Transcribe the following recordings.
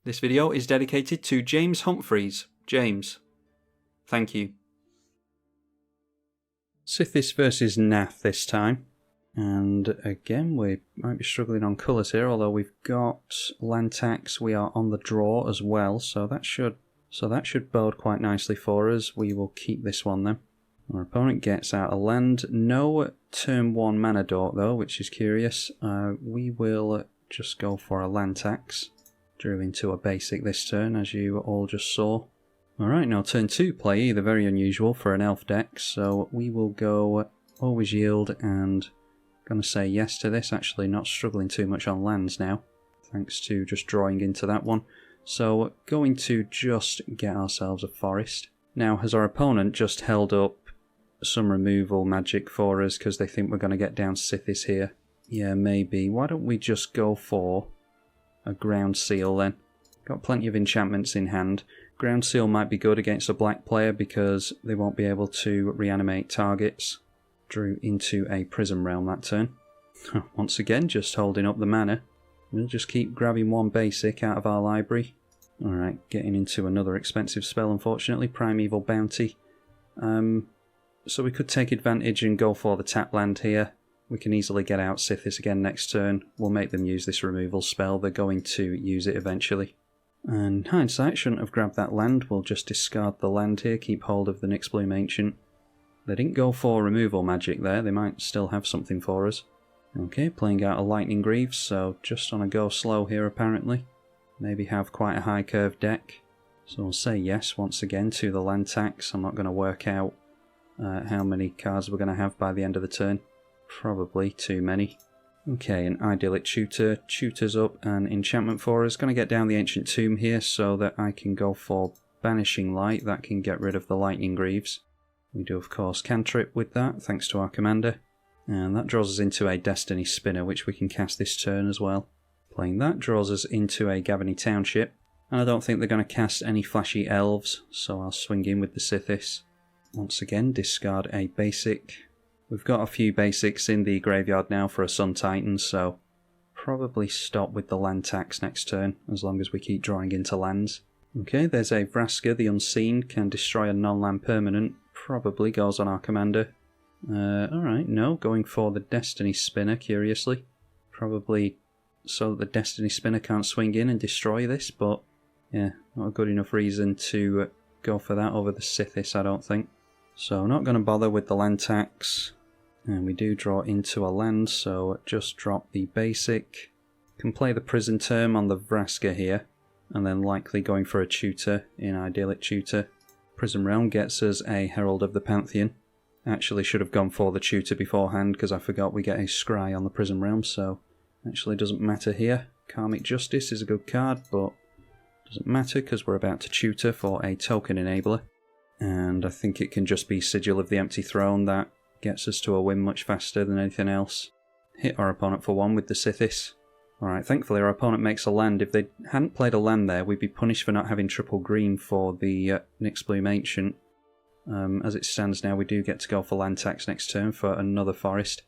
This video is dedicated to James Humphreys. James, thank you. Sythis versus Nath this time. And again, we might be struggling on colours here, although we've got land tax. We are on the draw as well, so that should bode quite nicely for us. We will keep this one then. Our opponent gets out a land. No turn 1 mana dork though, which is curious. We will just go for a land tax. Drew into a basic this turn, as you all just saw. Alright, now turn 2 play either, very unusual for an elf deck, so we will go always yield and gonna say yes to this. Actually not struggling too much on lands now, thanks to just drawing into that one. So going to just get ourselves a forest. Now has our opponent just held up some removal magic for us because they think we're going to get down Sythis here? Yeah, maybe. Why don't we just go for a ground seal then? Got plenty of enchantments in hand. Ground seal might be good against a black player because they won't be able to reanimate targets. Drew into a Prism Realm that turn. Once again, just holding up the mana. We'll just keep grabbing one basic out of our library. Alright, getting into another expensive spell unfortunately, Primeval Bounty. So we could take advantage and go for the tap land here. We can easily get out Sythis again next turn. We'll make them use this removal spell. They're going to use it eventually. And hindsight, shouldn't have grabbed that land. We'll just discard the land here, keep hold of the Nyxbloom Ancient. They didn't go for removal magic there. They might still have something for us. Okay, playing out a Lightning Greaves, so just on a go slow here apparently. Maybe have quite a high curve deck. So we'll say yes once again to the land tax. I'm not going to work out how many cards we're going to have by the end of the turn. Probably too many. Okay, an Idyllic Tutor tutors up an enchantment for us. Going to get down the Ancient Tomb here so that I can go for Banishing Light. That can get rid of the Lightning Greaves. We do of course cantrip with that thanks to our commander. And that draws us into a Destiny Spinner which we can cast this turn as well. Playing that draws us into a Gavony Township. And I don't think they're going to cast any flashy elves, so I'll swing in with the Sythis. Once again, discard a basic. We've got a few basics in the graveyard now for a Sun Titan, so probably stop with the land tax next turn, as long as we keep drawing into lands. Okay, there's a Vraska, the Unseen, can destroy a non-land permanent. Probably goes on our commander. Alright, no, going for the Destiny Spinner, curiously. Probably so that the Destiny Spinner can't swing in and destroy this, but yeah, not a good enough reason to go for that over the Sythis, I don't think. So not going to bother with the land tax. And we do draw into a land, so just drop the basic. Can play the Prison Term on the Vraska here, and then likely going for a tutor in Idyllic Tutor. Prism Realm gets us a Herald of the Pantheon. Actually should have gone for the tutor beforehand because I forgot we get a Scry on the Prism Realm, so actually doesn't matter here. Karmic Justice is a good card, but doesn't matter because we're about to tutor for a token enabler. And I think it can just be Sigil of the Empty Throne that gets us to a win much faster than anything else. Hit our opponent for one with the Sythis. Alright, thankfully our opponent makes a land. If they hadn't played a land there, we'd be punished for not having triple green for the Nyxbloom Ancient. As it stands now, we do get to go for land tax next turn for another forest.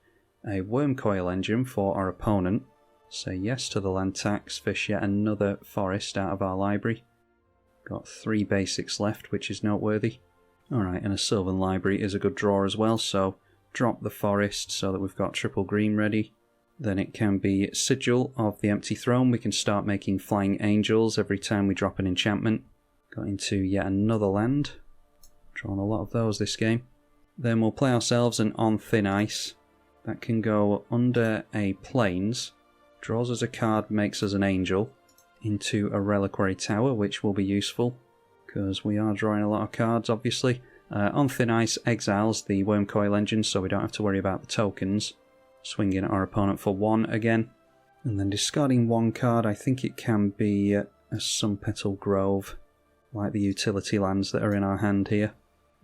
A Wormcoil Engine for our opponent. Say yes to the land tax, fish yet another forest out of our library. Got 3 basics left, which is noteworthy. Alright, and a Sylvan Library is a good draw as well, so drop the forest so that we've got triple green ready. Then it can be Sigil of the Empty Throne. We can start making Flying Angels every time we drop an enchantment. Got into yet another land. Drawn a lot of those this game. Then we'll play ourselves an On Thin Ice. That can go under a Plains. Draws us a card, makes us an angel. Into a Reliquary Tower, which will be useful, because we are drawing a lot of cards, obviously. On Thin Ice exiles the Wormcoil Engine, so we don't have to worry about the tokens. Swinging at our opponent for 1 again. And then discarding 1 card, I think it can be a Sunpetal Grove, like the utility lands that are in our hand here.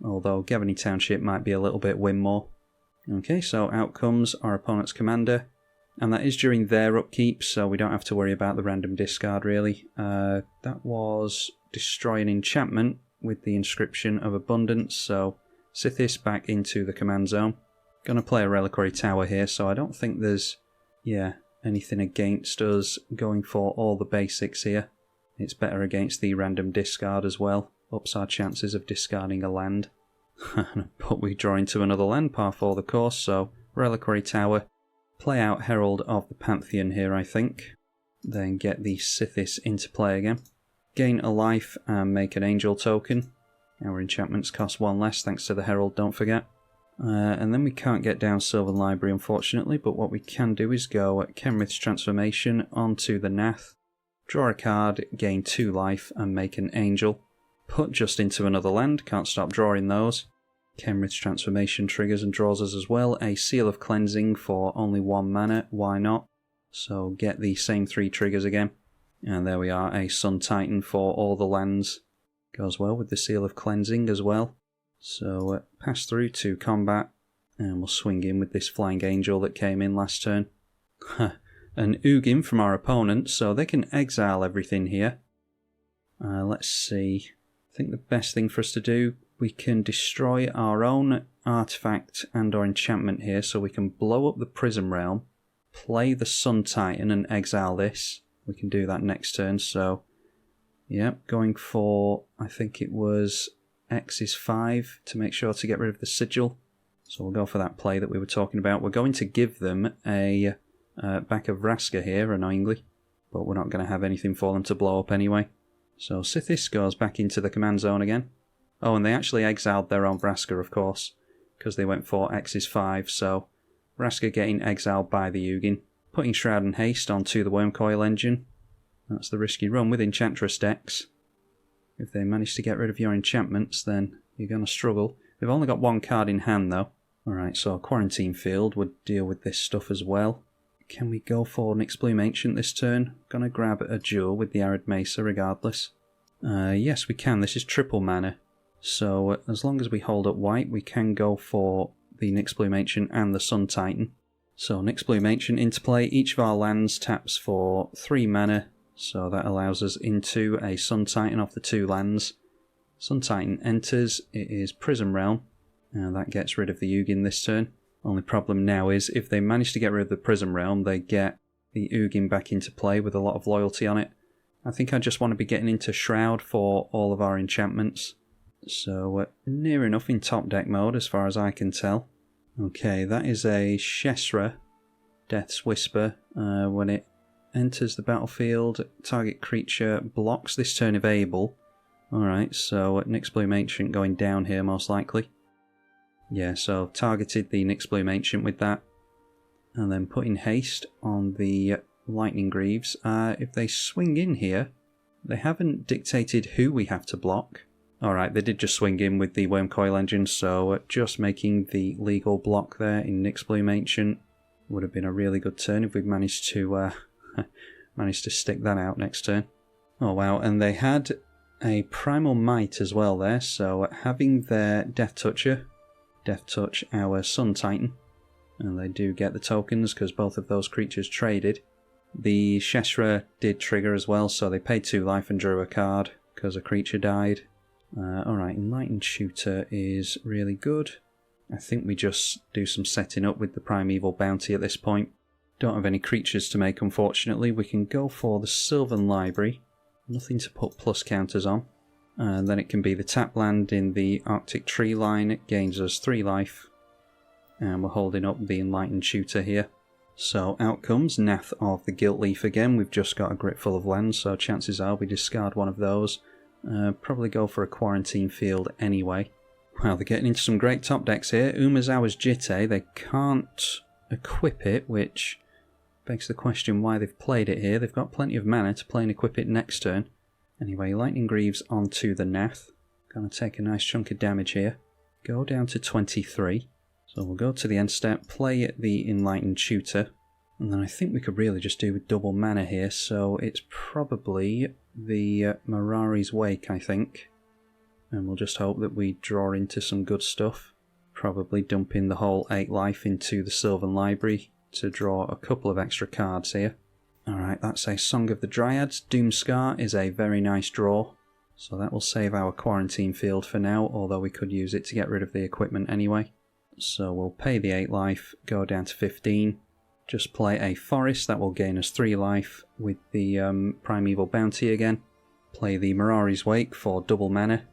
Although Gavony Township might be a little bit win more. Okay, so out comes our opponent's commander. And that is during their upkeep, so we don't have to worry about the random discard really. That was destroy an enchantment with the Inscription of Abundance, so Sythis back into the command zone. Gonna play a Reliquary Tower here, so I don't think there's anything against us going for all the basics here. It's better against the random discard as well. Ups our chances of discarding a land. But we draw into another land path for the course, so Reliquary Tower. Play out Herald of the Pantheon here, I think. Then get the Sythis into play again. Gain a life and make an angel token. Our enchantments cost 1 less thanks to the Herald, don't forget. And then we can't get down Sylvan Library, unfortunately, but what we can do is go at Kenrith's Transformation onto the Nath. Draw a card, gain 2 life, and make an angel. Put just into another land, can't stop drawing those. Kenrith's Transformation triggers and draws us as well a Seal of Cleansing for only 1 mana, why not? So get the same 3 triggers again. And there we are, a Sun Titan for all the lands. Goes well with the Seal of Cleansing as well. So pass through to combat, and we'll swing in with this Flying Angel that came in last turn. An Ugin from our opponent, so they can exile everything here. Let's see. I think the best thing for us to do, we can destroy our own artifact and or enchantment here, so we can blow up the Prism Realm, play the Sun Titan and exile this. We can do that next turn, so yep, going for, I think it was X is 5 to make sure to get rid of the Sigil. So we'll go for that play that we were talking about. We're going to give them a back of Vraska here, annoyingly, but we're not going to have anything for them to blow up anyway. So Sythis goes back into the command zone again. Oh, and they actually exiled their own Vraska, of course, because they went for X is 5, so Vraska getting exiled by the Ugin. Putting Shroud and Haste onto the Wormcoil Engine. That's the risky run with Enchantress decks. If they manage to get rid of your enchantments, then you're going to struggle. They've only got 1 card in hand, though. Alright, so Quarantine Field would deal with this stuff as well. Can we go for an Nyxbloom Ancient this turn? Gonna grab a Jewel with the Arid Mesa regardless. Yes, we can. This is triple mana. So as long as we hold up white, we can go for the Nyxbloom Ancient and the Sun Titan. So Nyxbloom Ancient into play. Each of our lands taps for 3 mana. So that allows us into a Sun Titan off the 2 lands. Sun Titan enters, it is Prism Realm, and that gets rid of the Ugin this turn. Only problem now is if they manage to get rid of the Prism Realm, they get the Ugin back into play with a lot of loyalty on it. I think I just want to be getting into Shroud for all of our enchantments. So near enough in top deck mode as far as I can tell. Okay, that is a Shesra, Death's Whisper. When it enters the battlefield, target creature blocks this turn if able. Alright, so Nyxbloom Ancient going down here most likely. Yeah, so targeted the Nyxbloom Ancient with that. And then putting haste on the Lightning Greaves. If they swing in here, they haven't dictated who we have to block. Alright, they did just swing in with the Wormcoil Engine, so just making the legal block there in Nyxbloom Ancient would have been a really good turn if we'd managed to stick that out next turn. Oh wow, and they had a Primal Might as well there, so having their Death Toucher, Death Touch our Sun Titan, and they do get the tokens because both of those creatures traded. The Shesra did trigger as well, so they paid 2 life and drew a card because a creature died. Alright, Enlightened Shooter is really good. I think we just do some setting up with the Primeval Bounty at this point. Don't have any creatures to make, unfortunately. We can go for the Sylvan Library. Nothing to put plus counters on. And then it can be the tap land in the Arctic Tree line. It gains us 3 life. And we're holding up the Enlightened Shooter here. So out comes Nath of the Gilt Leaf again. We've just got a grip full of lands, so chances are we discard one of those. Probably go for a Quarantine Field anyway. Well, they're getting into some great top decks here. Umezawa's Jitte, they can't equip it, which begs the question why they've played it here. They've got plenty of mana to play and equip it next turn. Anyway, Lightning Greaves onto the Nath. Gonna take a nice chunk of damage here. Go down to 23. So we'll go to the end step, play the Enlightened Shooter, and then I think we could really just do with double mana here, so it's probably the Mirari's Wake, I think. And we'll just hope that we draw into some good stuff. Probably dumping the whole 8 life into the Sylvan Library to draw a couple of extra cards here. Alright, that's a Song of the Dryads. Doomscar is a very nice draw. So that will save our Quarantine Field for now, although we could use it to get rid of the equipment anyway. So we'll pay the 8 life, go down to 15. Just play a Forest, that will gain us 3 life with the Primeval Bounty again. Play the Mirari's Wake for double mana.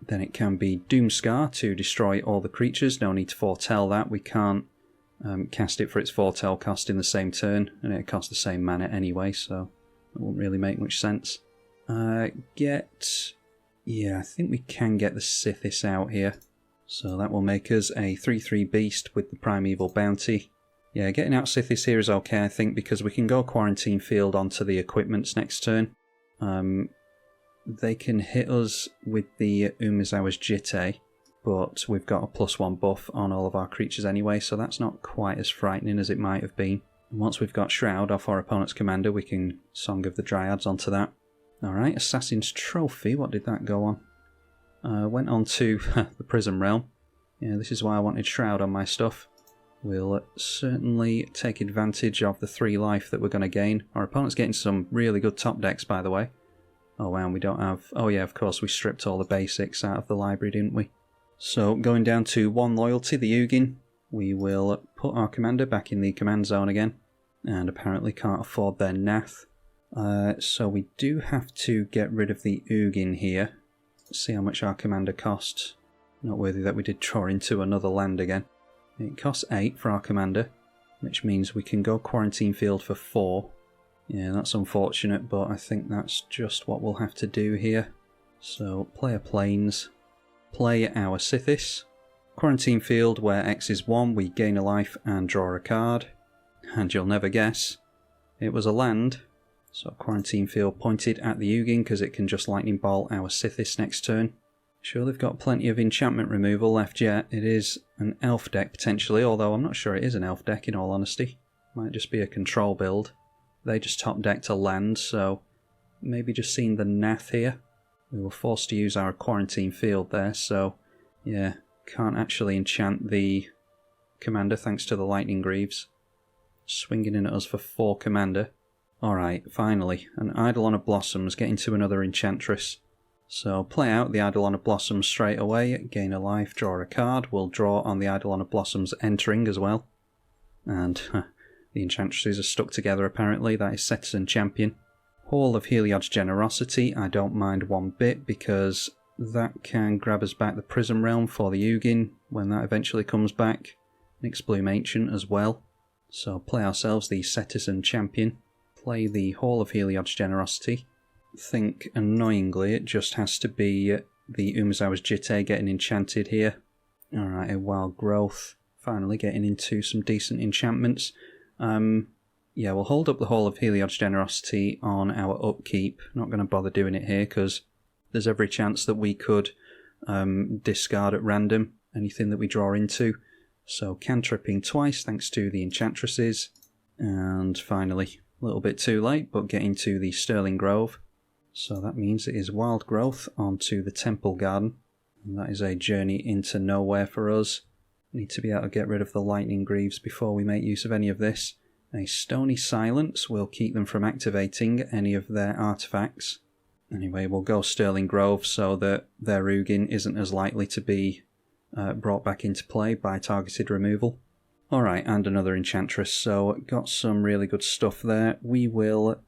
Then it can be Doomscar to destroy all the creatures. No need to foretell that. We can't cast it for its foretell cost in the same turn, and it costs the same mana anyway, so it won't really make much sense. Yeah, I think we can get the Sythis out here. So that will make us a 3/3 beast with the Primeval Bounty. Yeah, getting out Sythis here is okay, I think, because we can go Quarantine Field onto the equipments next turn. They can hit us with the Umezawa's Jitte, but we've got a +1 buff on all of our creatures anyway, so that's not quite as frightening as it might have been. And once we've got Shroud off our opponent's commander, we can Song of the Dryads onto that. Alright, Assassin's Trophy, what did that go on? Went on to the Prism Realm. Yeah, this is why I wanted Shroud on my stuff. We'll certainly take advantage of the 3 life that we're going to gain. Our opponent's getting some really good top decks, by the way. Oh wow, we don't have... Oh yeah, of course, we stripped all the basics out of the library, didn't we? So, going down to 1 loyalty, the Ugin. We will put our commander back in the command zone again. And apparently can't afford their Nath. So we do have to get rid of the Ugin here. Let's see how much our commander costs. Not worthy that we did draw into another land again. It costs 8 for our commander, which means we can go Quarantine Field for 4. Yeah, that's unfortunate, but I think that's just what we'll have to do here. So, play a Plains, play our Sythis. Quarantine Field, where X is 1, we gain a life and draw a card. And you'll never guess, it was a land. So Quarantine Field pointed at the Ugin because it can just Lightning Bolt our Sythis next turn. Sure, they've got plenty of enchantment removal left yet. It is an elf deck potentially, although I'm not sure it is an elf deck in all honesty. Might just be a control build. They just top decked a land, so maybe just seeing the Nath here. We were forced to use our Quarantine Field there, so yeah, can't actually enchant the commander thanks to the Lightning Greaves. Swinging in at us for 4 commander. Alright, finally, an Eidolon of Blossoms getting to another Enchantress. So play out the Eidolon of Blossoms straight away, gain a life, draw a card. We'll draw on the Eidolon of Blossoms entering as well. And the Enchantresses are stuck together apparently, that is Sythis and Champion. Hall of Heliod's Generosity, I don't mind one bit because that can grab us back the Prism Realm for the Ugin when that eventually comes back. Nyxbloom Ancient as well. So play ourselves the Sythis and Champion. Play the Hall of Heliod's Generosity. Think annoyingly it just has to be the Umezawa's Jitte getting enchanted here. Alright, a Wild Growth. Finally getting into some decent enchantments. Yeah, we'll hold up the Hall of Heliod's Generosity on our upkeep. Not going to bother doing it here because there's every chance that we could discard at random anything that we draw into. So cantripping twice thanks to the Enchantresses. And finally, a little bit too late, but getting to the Sterling Grove. So that means it is Wild Growth onto the Temple Garden. And that is a journey into nowhere for us. Need to be able to get rid of the Lightning Greaves before we make use of any of this. A Stony Silence will keep them from activating any of their artifacts. Anyway, we'll go Sterling Grove so that their Ugin isn't as likely to be brought back into play by targeted removal. Alright, and another Enchantress, so got some really good stuff there. We will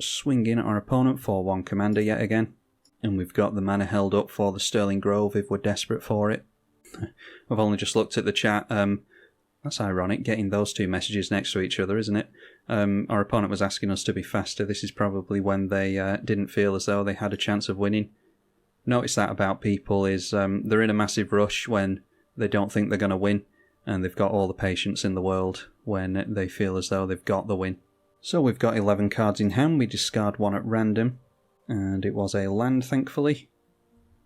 swing in at our opponent for 1 commander yet again. And we've got the mana held up for the Sterling Grove if we're desperate for it. I've only just looked at the chat. That's ironic, getting those 2 messages next to each other, isn't it? Our opponent was asking us to be faster. This is probably when they didn't feel as though they had a chance of winning. Notice that about people is they're in a massive rush when they don't think they're going to win. And they've got all the patience in the world when they feel as though they've got the win. So we've got 11 cards in hand. We discard 1 at random. And it was a land, thankfully.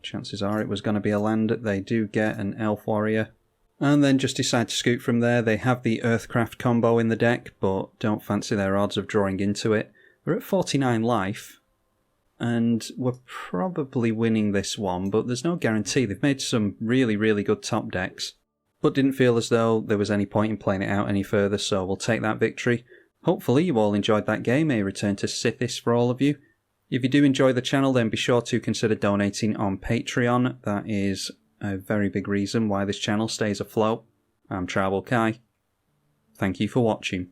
Chances are it was going to be a land. They do get an Elf Warrior. And then just decide to scoot from there. They have the Earthcraft combo in the deck, but don't fancy their odds of drawing into it. We're at 49 life. And we're probably winning this one, but there's no guarantee. They've made some really, really good top decks. But didn't feel as though there was any point in playing it out any further, so we'll take that victory. Hopefully you all enjoyed that game, a return to Sythis for all of you. If you do enjoy the channel, then be sure to consider donating on Patreon. That is a very big reason why this channel stays afloat. I'm tribalkai. Thank you for watching.